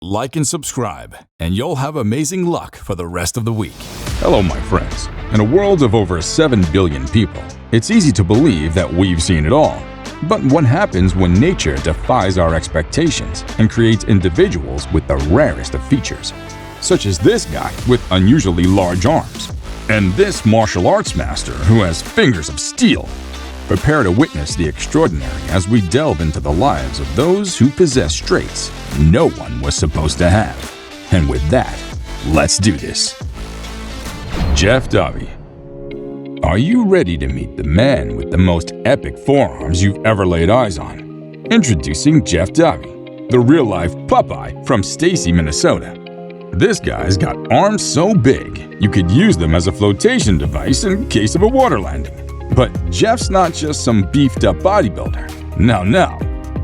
like and subscribe, and you'll have amazing luck for the rest of the week. Hello, my friends. In a world of over 7 billion people, it's easy to believe that we've seen it all. But what happens when nature defies our expectations and creates individuals with the rarest of features, such as this guy with unusually large arms, and this martial arts master who has fingers of steel? Prepare to witness the extraordinary as we delve into the lives of those who possess traits no one was supposed to have. And with that, let's do this. Jeff Dobby. Are you ready to meet the man with the most epic forearms you've ever laid eyes on? Introducing Jeff Dobby, the real-life Popeye from Stacy, Minnesota. This guy's got arms so big, you could use them as a flotation device in case of a water landing. But Jeff's not just some beefed-up bodybuilder. No.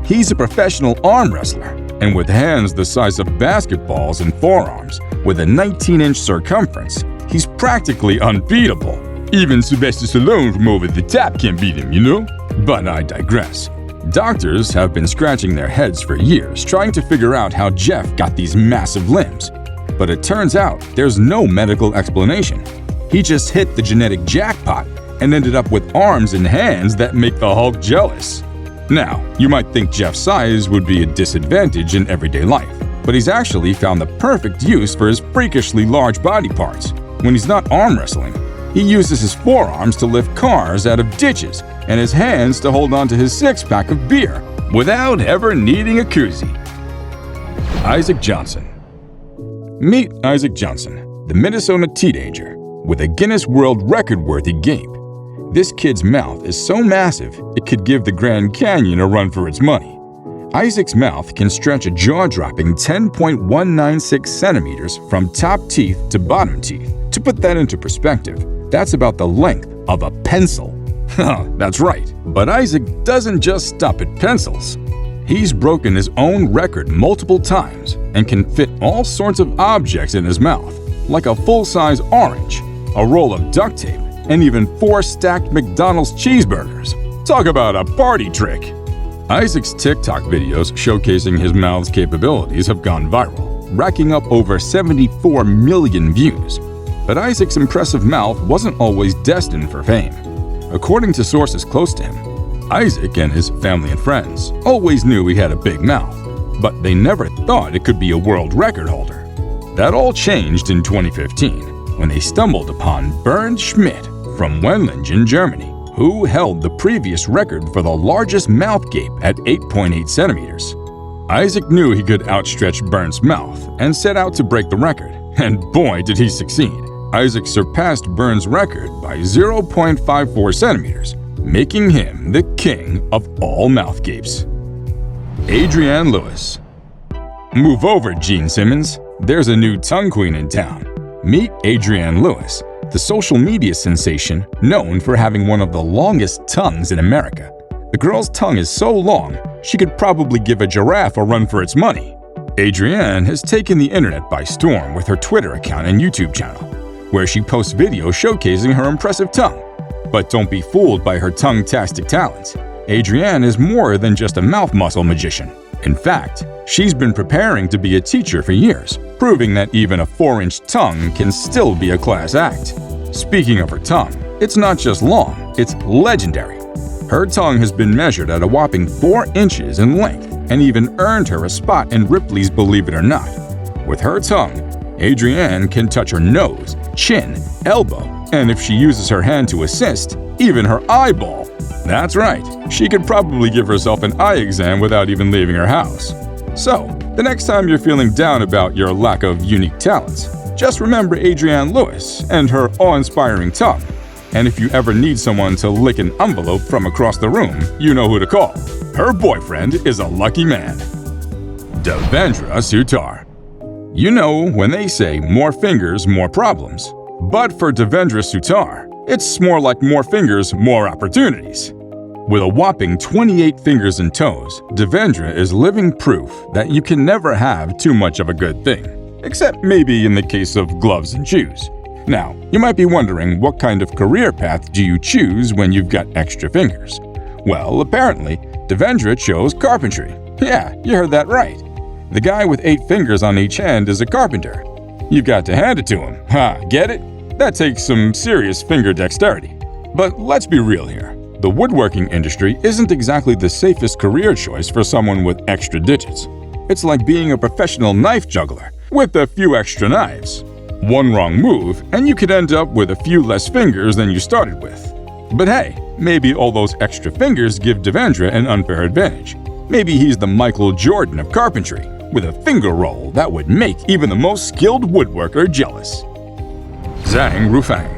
He's a professional arm wrestler, and with hands the size of basketballs and forearms, with a 19-inch circumference, he's practically unbeatable. Even Sylvester Stallone from Over the Top can't beat him, you know? But I digress. Doctors have been scratching their heads for years trying to figure out how Jeff got these massive limbs. But it turns out there's no medical explanation. He just hit the genetic jackpot and ended up with arms and hands that make the Hulk jealous. Now, you might think Jeff's size would be a disadvantage in everyday life, but he's actually found the perfect use for his freakishly large body parts. When he's not arm wrestling, he uses his forearms to lift cars out of ditches and his hands to hold onto his six-pack of beer without ever needing a koozie. Isaac Johnson. Meet Isaac Johnson, the Minnesota teenager with a Guinness World Record-worthy gape. This kid's mouth is so massive, it could give the Grand Canyon a run for its money. Isaac's mouth can stretch a jaw-dropping 10.196 centimeters from top teeth to bottom teeth. To put that into perspective, that's about the length of a pencil. That's right. But Isaac doesn't just stop at pencils. He's broken his own record multiple times and can fit all sorts of objects in his mouth, like a full-size orange, a roll of duct tape, and even 4 stacked McDonald's cheeseburgers. Talk about a party trick! Isaac's TikTok videos showcasing his mouth's capabilities have gone viral, racking up over 74 million views. But Isaac's impressive mouth wasn't always destined for fame. According to sources close to him, Isaac and his family and friends always knew he had a big mouth, but they never thought it could be a world record holder. That all changed in 2015 when they stumbled upon Bernd Schmidt from Wenlingen, Germany, who held the previous record for the largest mouth gape at 8.8 centimeters. Isaac knew he could outstretch Bernd's mouth and set out to break the record, and boy did he succeed. Isaac surpassed Bernd's record by 0.54 centimeters, making him the king of all mouth gapes. Adrian Lewis. Move over, Gene Simmons. There's a new tongue queen in town. Meet Adrian Lewis, the social media sensation known for having one of the longest tongues in America. The girl's tongue is so long, she could probably give a giraffe a run for its money. Adrienne has taken the internet by storm with her Twitter account and YouTube channel, where she posts videos showcasing her impressive tongue. But don't be fooled by her tongue-tastic talents. Adrienne is more than just a mouth muscle magician. In fact, she's been preparing to be a teacher for years, proving that even a 4-inch tongue can still be a class act. Speaking of her tongue, it's not just long, it's legendary. Her tongue has been measured at a whopping 4 inches in length and even earned her a spot in Ripley's Believe It or Not. With her tongue, Adrienne can touch her nose, chin, elbow, and if she uses her hand to assist, even her eyeball. That's right, she could probably give herself an eye exam without even leaving her house. So, the next time you're feeling down about your lack of unique talents, just remember Adrienne Lewis and her awe-inspiring tongue. And if you ever need someone to lick an envelope from across the room, you know who to call. Her boyfriend is a lucky man. Devendra Sutar. You know when they say more fingers, more problems. But for Devendra Sutar, it's more like more fingers, more opportunities. With a whopping 28 fingers and toes, Devendra is living proof that you can never have too much of a good thing, except maybe in the case of gloves and shoes. Now, you might be wondering what kind of career path do you choose when you've got extra fingers? Well, apparently, Devendra chose carpentry. Yeah, you heard that right. The guy with 8 fingers on each hand is a carpenter. You've got to hand it to him. Ha, get it? That takes some serious finger dexterity. But let's be real here. The woodworking industry isn't exactly the safest career choice for someone with extra digits. It's like being a professional knife juggler with a few extra knives. One wrong move, and you could end up with a few less fingers than you started with. But hey, maybe all those extra fingers give Devendra an unfair advantage. Maybe he's the Michael Jordan of carpentry, with a finger roll that would make even the most skilled woodworker jealous. Zhang Rufang.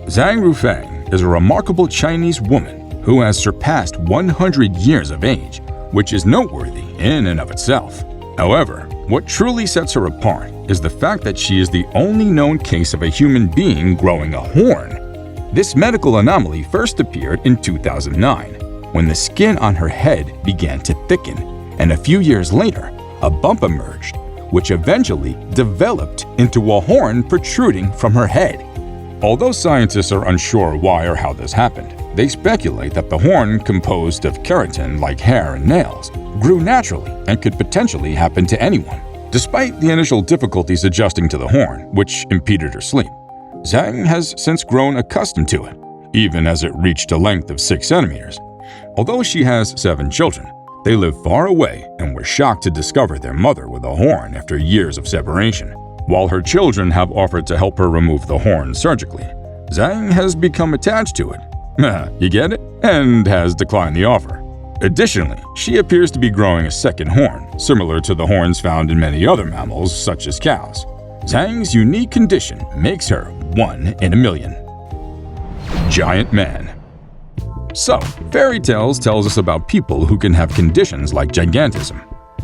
Zhang Rufang is a remarkable Chinese woman who has surpassed 100 years of age, which is noteworthy in and of itself. However, what truly sets her apart is the fact that she is the only known case of a human being growing a horn. This medical anomaly first appeared in 2009, when the skin on her head began to thicken, and a few years later, a bump emerged, which eventually developed into a horn protruding from her head. Although scientists are unsure why or how this happened, they speculate that the horn, composed of keratin like hair and nails, grew naturally and could potentially happen to anyone. Despite the initial difficulties adjusting to the horn, which impeded her sleep, Zhang has since grown accustomed to it, even as it reached a length of 6 centimeters. Although she has 7 children, they live far away and were shocked to discover their mother with a horn after years of separation. While her children have offered to help her remove the horn surgically, Zhang has become attached to it. You get it? And has declined the offer. Additionally, she appears to be growing a second horn, similar to the horns found in many other mammals, such as cows. Zhang's unique condition makes her 1 in a million. Giant man. So, fairy tales tells us about people who can have conditions like gigantism.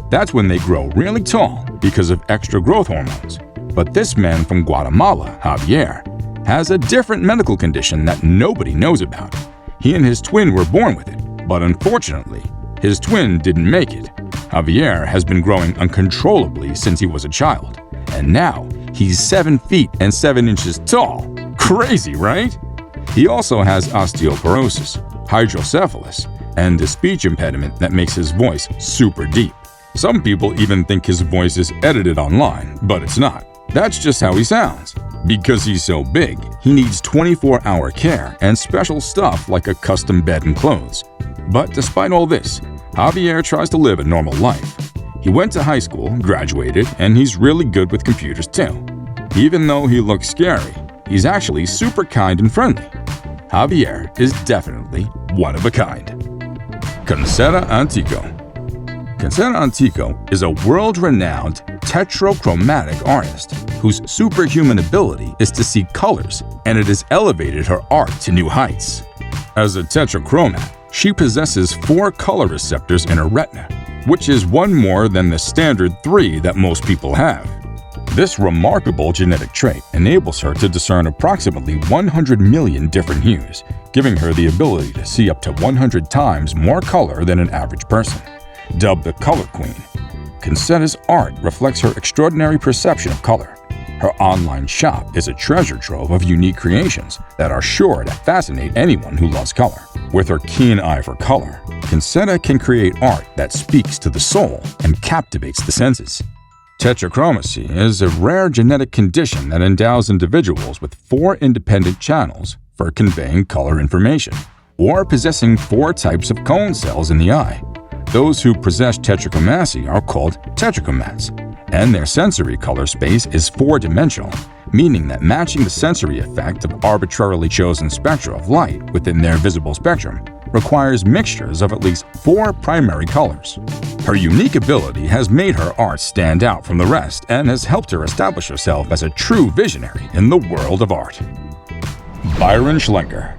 That's when they grow really tall because of extra growth hormones. But this man from Guatemala, Javier, has a different medical condition that nobody knows about. He and his twin were born with it, but unfortunately, his twin didn't make it. Javier has been growing uncontrollably since he was a child, and now he's 7 feet and 7 inches tall. Crazy, right? He also has osteoporosis, hydrocephalus, and a speech impediment that makes his voice super deep. Some people even think his voice is edited online, but it's not. That's just how he sounds. Because he's so big, he needs 24-hour care and special stuff like a custom bed and clothes. But despite all this, Javier tries to live a normal life. He went to high school, graduated, and he's really good with computers too. Even though he looks scary, he's actually super kind and friendly. Javier is definitely one of a kind. Concetta Antico. Concetta Antico is a world-renowned tetrachromatic artist whose superhuman ability is to see colors, and it has elevated her art to new heights. As a tetrachromat, she possesses 4 color receptors in her retina, which is 1 more than the standard 3 that most people have. This remarkable genetic trait enables her to discern approximately 100 million different hues, giving her the ability to see up to 100 times more color than an average person. Dubbed the Color Queen, Concetta's art reflects her extraordinary perception of color. Her online shop is a treasure trove of unique creations that are sure to fascinate anyone who loves color. With her keen eye for color, Concetta can create art that speaks to the soul and captivates the senses. Tetrachromacy is a rare genetic condition that endows individuals with 4 independent channels for conveying color information, or possessing 4 types of cone cells in the eye. Those who possess tetrachromacy are called tetrachromats, and their sensory color space is 4-dimensional, meaning that matching the sensory effect of arbitrarily chosen spectra of light within their visible spectrum requires mixtures of at least 4 primary colors. Her unique ability has made her art stand out from the rest and has helped her establish herself as a true visionary in the world of art. Byron Schlenker.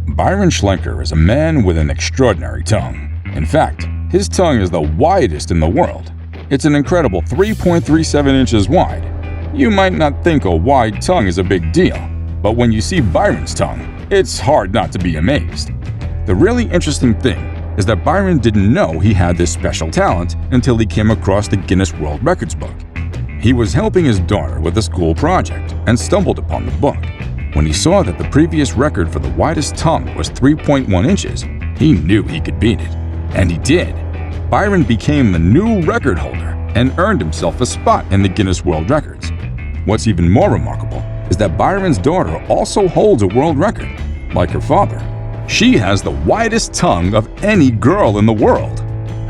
Byron Schlenker is a man with an extraordinary tongue. In fact, his tongue is the widest in the world. It's an incredible 3.37 inches wide. You might not think a wide tongue is a big deal, but when you see Byron's tongue, it's hard not to be amazed. The really interesting thing is that Byron didn't know he had this special talent until he came across the Guinness World Records book. He was helping his daughter with a school project and stumbled upon the book. When he saw that the previous record for the widest tongue was 3.1 inches, he knew he could beat it. And he did. Byron became the new record holder and earned himself a spot in the Guinness World Records. What's even more remarkable is that Byron's daughter also holds a world record. Like her father, she has the widest tongue of any girl in the world.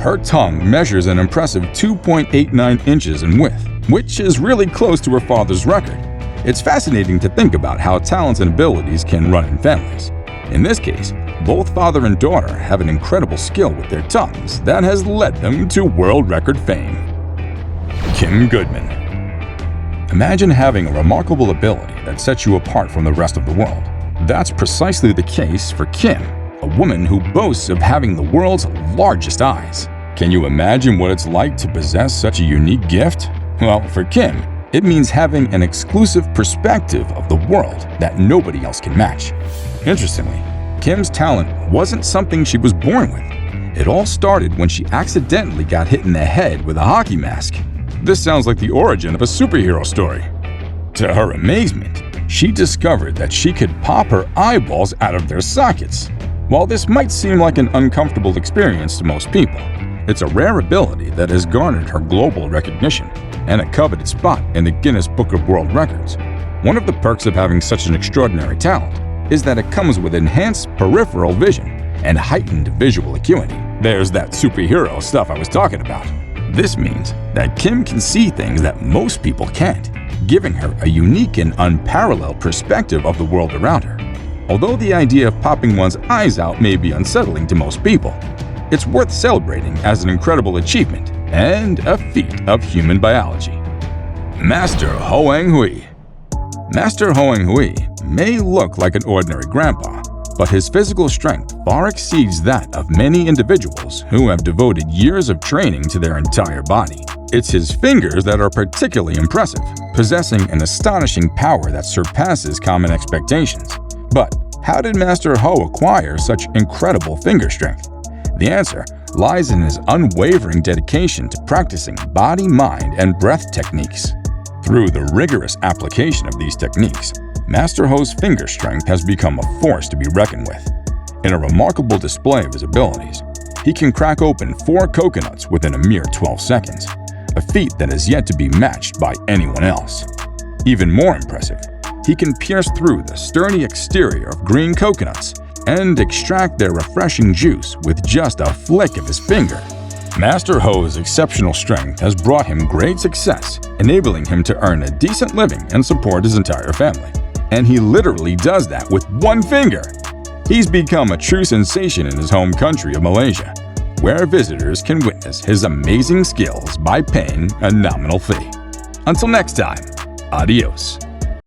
Her tongue measures an impressive 2.89 inches in width, which is really close to her father's record. It's fascinating to think about how talents and abilities can run in families. In this case, both father and daughter have an incredible skill with their tongues that has led them to world record fame. Kim Goodman. Imagine having a remarkable ability that sets you apart from the rest of the world. That's precisely the case for Kim, a woman who boasts of having the world's largest eyes. Can you imagine what it's like to possess such a unique gift? Well, for Kim, it means having an exclusive perspective of the world that nobody else can match. Interestingly, Kim's talent wasn't something she was born with. It all started when she accidentally got hit in the head with a hockey mask. This sounds like the origin of a superhero story. To her amazement, she discovered that she could pop her eyeballs out of their sockets. While this might seem like an uncomfortable experience to most people, it's a rare ability that has garnered her global recognition and a coveted spot in the Guinness Book of World Records. One of the perks of having such an extraordinary talent is that it comes with enhanced peripheral vision and heightened visual acuity. There's that superhero stuff I was talking about. This means that Kim can see things that most people can't, giving her a unique and unparalleled perspective of the world around her. Although the idea of popping one's eyes out may be unsettling to most people, it's worth celebrating as an incredible achievement and a feat of human biology. Master Hoang Hui. Master Hoang Hui may look like an ordinary grandpa, but his physical strength far exceeds that of many individuals who have devoted years of training to their entire body. It's his fingers that are particularly impressive, possessing an astonishing power that surpasses common expectations. But how did Master Ho acquire such incredible finger strength? The answer lies in his unwavering dedication to practicing body, mind, and breath techniques. Through the rigorous application of these techniques, Master Ho's finger strength has become a force to be reckoned with. In a remarkable display of his abilities, he can crack open 4 coconuts within a mere 12 seconds, a feat that is yet to be matched by anyone else. Even more impressive, he can pierce through the sturdy exterior of green coconuts and extract their refreshing juice with just a flick of his finger. Master Ho's exceptional strength has brought him great success, enabling him to earn a decent living and support his entire family. And he literally does that with one finger. He's become a true sensation in his home country of Malaysia, where visitors can witness his amazing skills by paying a nominal fee. Until next time, adios.